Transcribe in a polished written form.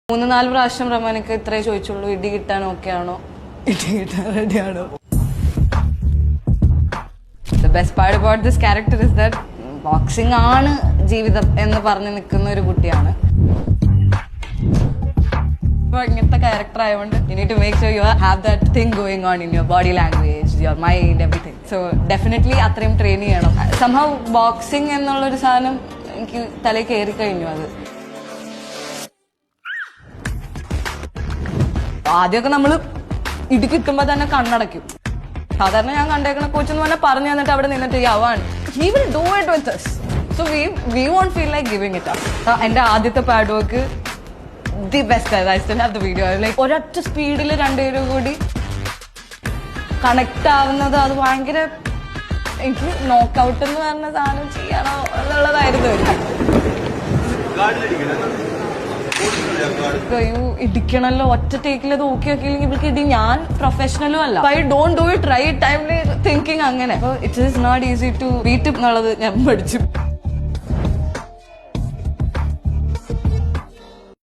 3-4 പ്രാവശ്യം റഹ്മാനൊക്കെ ഇത്രേ ചോദിച്ചുള്ളൂ, ഇടി കിട്ടാൻ ഓക്കെ ആണോ, ഇടി കിട്ടാൻ റെഡിയാണോ. The best part about this character is that boxing ആണ് ജീവിതം എന്ന് പറഞ്ഞു നിൽക്കുന്ന ഒരു കുട്ടിയാണ്. ഇങ്ങനത്തെ ക്യാരക്ടർ ആയതുകൊണ്ട് you need to make sure you have that thing going on in your body language, your mind, everything. So definitely അത്രയും ട്രെയിൻ ചെയ്യണം. somehow ബോക്സിംഗ് എന്നുള്ളൊരു സാധനം എനിക്ക് തലയിൽ കയറി കഴിഞ്ഞു. അത് ആദ്യമൊക്കെ നമ്മള് ഇടി കിട്ടുമ്പോ തന്നെ കണ്ണടയ്ക്കും. സാധാരണ ഞാൻ കണ്ടേക്കണ കോച്ചെന്ന് പറഞ്ഞാൽ പറഞ്ഞു തന്നിട്ട് അവിടെ നിന്നിട്ട് he will do it with us, so we won't feel like giving it up. എന്റെ ആദ്യത്തെ pad work the best. I still have the video. Like ഒരൊറ്റ സ്പീഡിൽ രണ്ടുപേരും കൂടി കണക്ട് ആവുന്നത് അത് ഭയങ്കര എനിക്ക് നോക്കൗട്ട് എന്ന് പറഞ്ഞ സാധനം ചെയ്യണോ എന്നുള്ളതായിരുന്നു. ഇടിക്കണല്ലോ ഒറ്റ ടേക്കിൽ അത് ഓക്കെ ആക്കിയില്ലെങ്കിൽ ഇവർക്ക് ഇടി. ഞാൻ പ്രൊഫഷണലും അല്ല, I don't do it right ടൈമിൽ തിങ്കിങ് അങ്ങനെ. It is not easy to beat എന്നുള്ളത് ഞാൻ പഠിച്ചു.